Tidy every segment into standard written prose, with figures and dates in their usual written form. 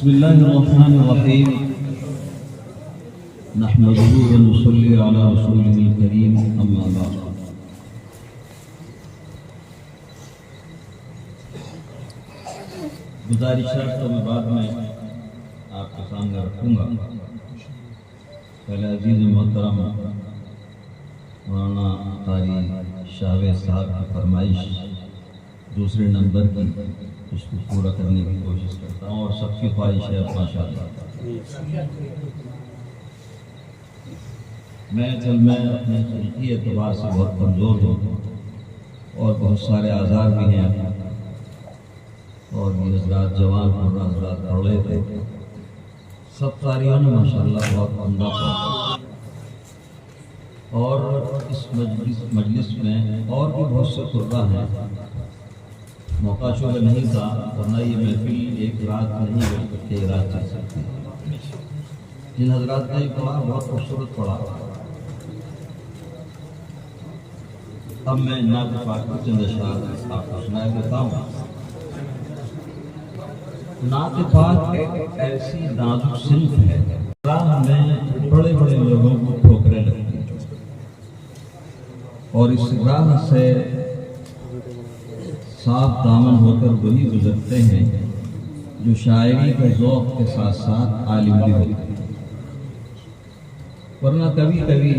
بسم الله الرحمن الرحيم نحمده ونصلي على رسوله الكريم أما بعد گزارشات تو میں بعد میں آپ کے سامنے رکھوں گا. پہلے عزیز محترم مولانا قاری شاویز صاحب کی فرمائش دوسرے نمبر کی اس کو پورا کرنے کی کوشش کرتا ہوں اور سب کی خواہش ہے ماشاء اللہ. میں اپنے خلقی اعتبار سے بہت کمزور ہوں اور بہت سارے آزار بھی ہیں اور یہ حضرات جوان اور حضرات پڑھ رہے تھے. سب قاریوں نے ماشاءاللہ بہت عمدہ پڑھا اور اس مجلس میں اور بھی بہت سے قربا ہیں. موقع شعبہ نہیں تھا ورنہ یہ محفل ایک رات نہیں بلکہ ایک رات چل سکتی. جن حضرات نے پڑھا بہت خوبصورت پڑھا. اب میں نعت پاک کے چند اشعار آپ کو سنا دیتا ہوں. نعت پاک ایک ایسی نازک صنف ہے راہ میں بڑے بڑے لوگوں کو ٹھوکریں لگتی ہیں اور اس راہ سے صاف دامن ہو کر وہی گزرتے ہیں جو شاعری کے ذوق کے ساتھ ساتھ عالم بھی ہوتے ہیں. ورنہ کبھی کبھی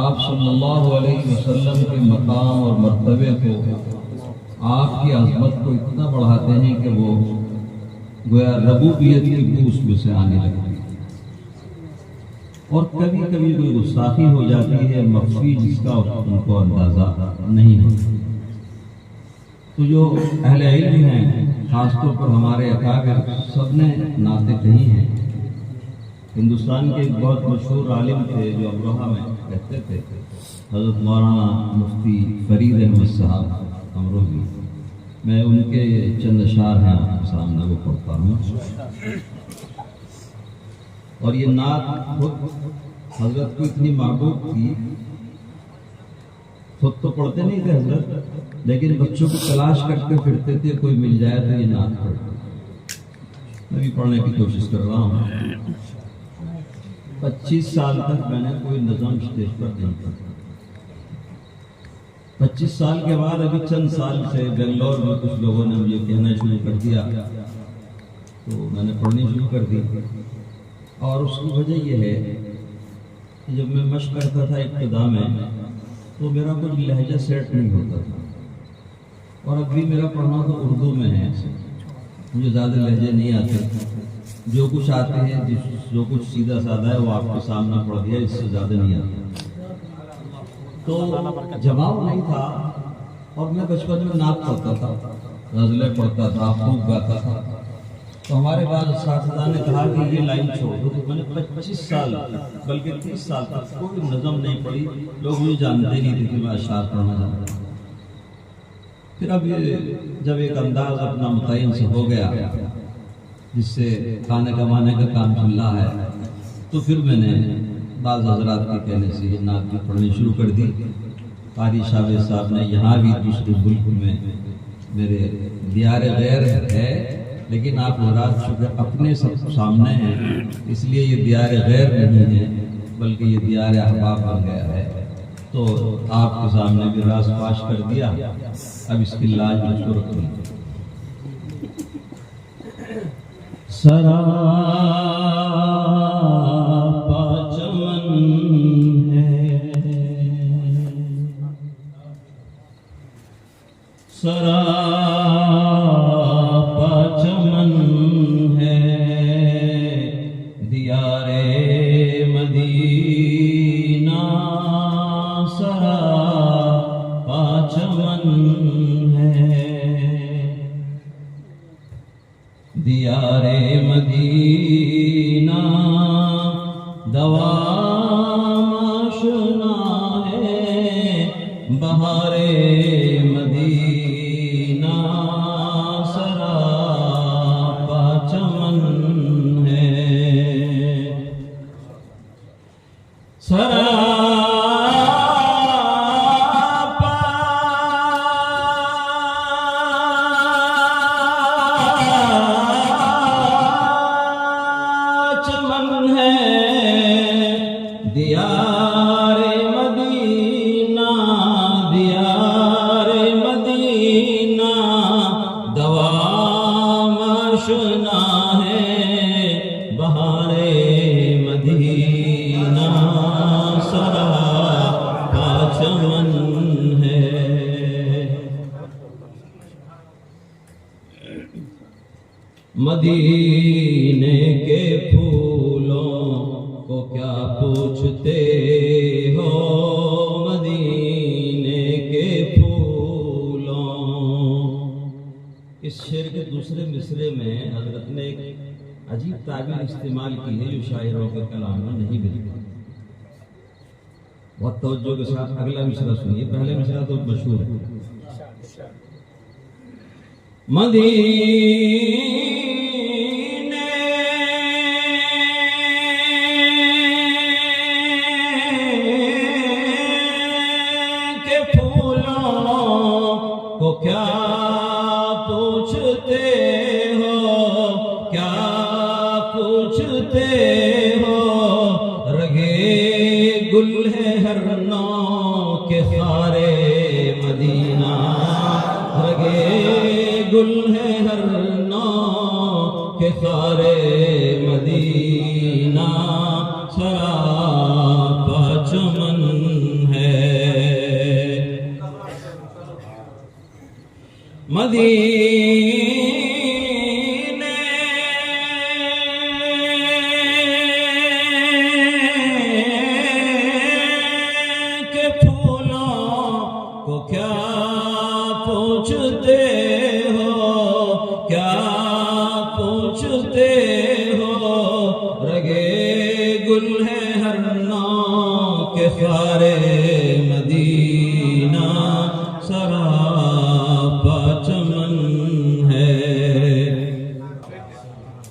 آپ صلی اللہ علیہ وسلم کے مقام اور مرتبے کو آپ کی عظمت کو اتنا بڑھاتے ہیں کہ وہ گویا ربوبیت کی بو اس میں سے آنے لگتی ہے اور کبھی کبھی کوئی گستاخی ہو جاتی ہے مخفی جس کا ان کو اندازہ نہیں ہوتا. تو جو اہل علم ہیں خاص طور پر ہمارے اکابر سب نے نعتیں کہی ہیں. ہندوستان کے ایک بہت مشہور عالم تھے جو امروہہ میں رہتے تھے حضرت مولانا مفتی فرید احمد صاحب امروہی. میں ان کے چند اشعار ہیں آپ کے سامنے وہ پڑھتا ہوں. اور یہ نعت خود حضرت کو اتنی محبوب تھی. خود تو پڑھتے نہیں تھے حضرت لیکن بچوں کو تلاش کرتے پھرتے تھے کوئی مل جائے تو یہ نعت پڑھتے. میں بھی پڑھنے کی کوشش کر رہا ہوں. 25 سال تک میں نے کوئی نظم اسٹیج پر نہیں پڑھا. 25 سال کے بعد ابھی چند سال سے بنگلور میں کچھ لوگوں نے مجھے کہنا شروع کر دیا تو میں نے پڑھنی شروع کر دی. اور اس کی وجہ یہ ہے کہ جب میں مشق کرتا تھا ابتدا میں تو میرا کچھ لہجہ سیٹ نہیں ہوتا تھا اور اب بھی میرا پڑھنا تو اردو میں ہے. مجھے زیادہ لہجے نہیں آتے. جو کچھ آتے ہیں جو کچھ سیدھا سادہ ہے وہ آپ کے سامنے پڑھ دیا. اس سے زیادہ نہیں آتا. تو جماؤ نہیں تھا اور میں بچپن میں نعت پڑھتا تھا غزلیں پڑھتا تھا خوب گاتا تھا. تو ہمارے بعد اساتذہ نے کہا کہ یہ لائن چھوڑ دو. تو میں نے 25 سال بلکہ 30 سال تک کوئی نظم نہیں پڑھی. لوگ مجھے جانتے نہیں تھے کہ میں اشعار پڑھنا چاہتا ہوں. پھر اب یہ جب ایک انداز اپنا متعین سے ہو گیا جس سے کھانے کمانے کا کام چل رہا ہے تو پھر میں نے بعض حضرات کے کہنے سے یہ نعت بھی پڑھنی شروع کر دی. قاری شاویز صاحب نے یہاں بھی دوسرے ملک میں میرے دیار غیر ہے لیکن آپ حضرات چونکہ اپنے سب سامنے ہیں اس لیے یہ دیار غیر نہیں ہے بلکہ یہ دیار احباب بن گیا ہے. تو آپ کے سامنے بھی راز فاش کر دیا. اب اس کی لاج مجھ کو رکھ لی. سراپا چمن ہے سراپا چمن ہے دیار مدینہ سراپا چمن ہے دیار مدینہ دوام آشنا ہے بہار مدینہ سراپا چمن ہے سراپا تمنا ہے بہار مدینہ سراپا چمن ہے۔ مدینے کے پھولوں کو کیا پوچھتے ہو، مدینے کے پھولوں۔ اس شعر کے دوسرے مصرے میں حضرت نے ایک عجیب تعبیر استعمال کی ہے جو شاعروں کے کلام میں نہیں ملتی۔ بہت توجہ کے ساتھ اگلا مصرع سنیے، پہلے مصرع تو مشہور ہے۔ کو کیا پوچھتے ہو، کیا پوچھتے ہو، رگے گل ہے ہر نو کے خارے مدینہ، رگے گل ہے ہر نو کے خارے مدینہ سراپا چمن ہے۔ مدینے کے پھولوں کو کیا پوچھتے ہو، کیا پوچھتے ہو، رگے گل ہے ہر نو کے خارے مدینہ سراپا چمن ہے۔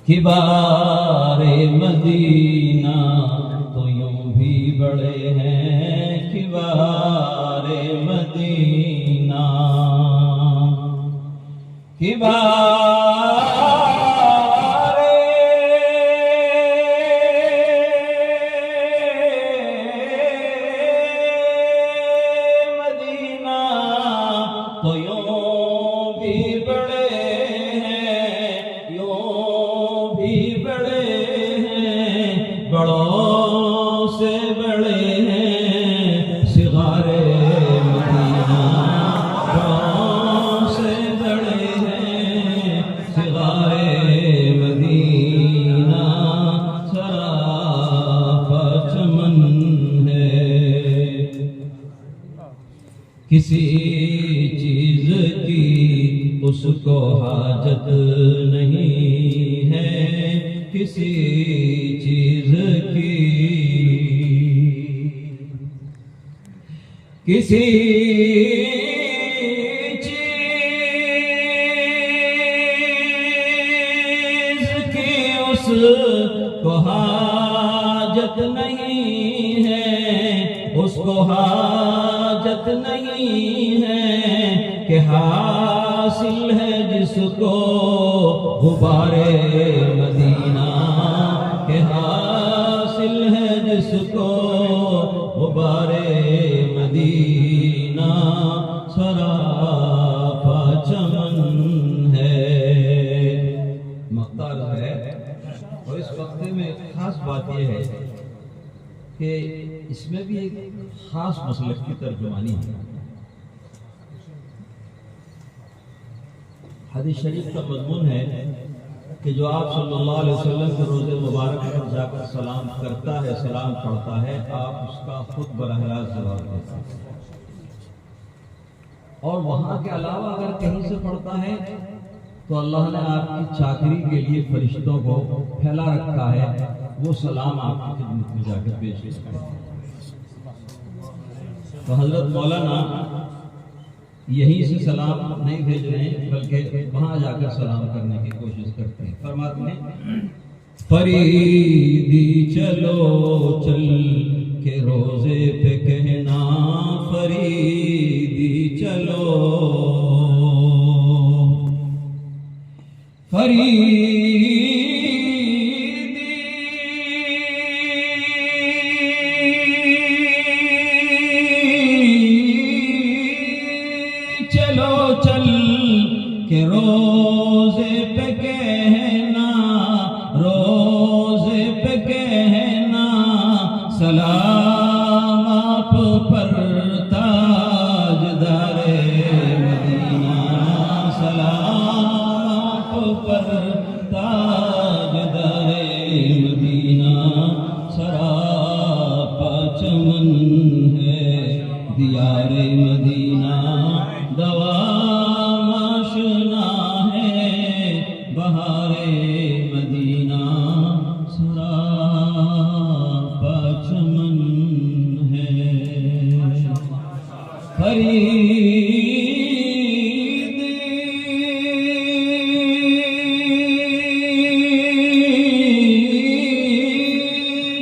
کبار مدینہ تو یوں بھی بڑے ہیں، کبار مدینہ، کبار مدینہ تو یوں بھی بڑے ہیں، یوں بھی بڑے ہیں، بڑوں سے بڑے ہیں صغار مدینہ، بڑوں سے بڑے ہیں صغار مدینہ سراپا چمن ہے۔ کسی چیز کی اس کو حاجت نہیں ہے، کسی چیز کی، کسی چیز کی اس کو حاجت نہیں ہے، اس کو حاجت نہیں ہے کہ حاصل ہے جس کو غبار مدینہ، کہ حاصل ہے جس کو غبار مدینہ سراپا چمن ہے۔ مقدار ہے، اور اس وقت میں خاص بات یہ ہے کہ اس میں بھی ایک خاص مسلک کی ترجمانی ہے۔ حدیث شریف کا مضمون ہے کہ جو آپ صلی اللہ علیہ وسلم کے روزے مبارک پر جا کر سلام کرتا ہے، سلام پڑھتا ہے، آپ اس کا خود براہ راست جواب دیتے ہیں، اور وہاں کے علاوہ اگر کہیں سے پڑھتا ہے تو اللہ نے آپ کی چاکری کے لیے فرشتوں کو پھیلا رکھا ہے، وہ سلام آپ کی خدمت میں جا کے پیش کرتے ہیں۔ تو حضرت مولانا یہیں سے سلام نہیں بھیج رہے ہیں بلکہ وہاں جا کر سلام کرنے کی کوشش کرتے ہیں۔ فرماتے ہیں فریدی چلو چل کے روزے پہ کہنا، فریدی چلو، فریدی چلو چل کے روزے پہ کہنا، مدینہ سراپا چمن ہے، دیار مدینہ دوام آشنا ہے، بہار مدینہ سراپا چمن ہے۔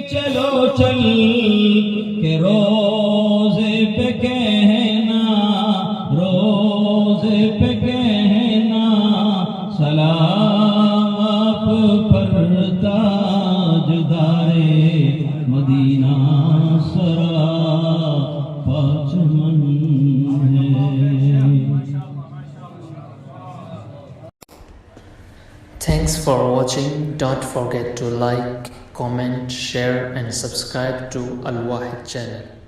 چلو چل کے روزے پہ کہنا، روزے پہ کہنا، سلام آپ پر تاجدار مدینہ سراپا چمن ہے۔ Thanks for watching. Don't forget to like, comment, share and subscribe to Al Wahid channel.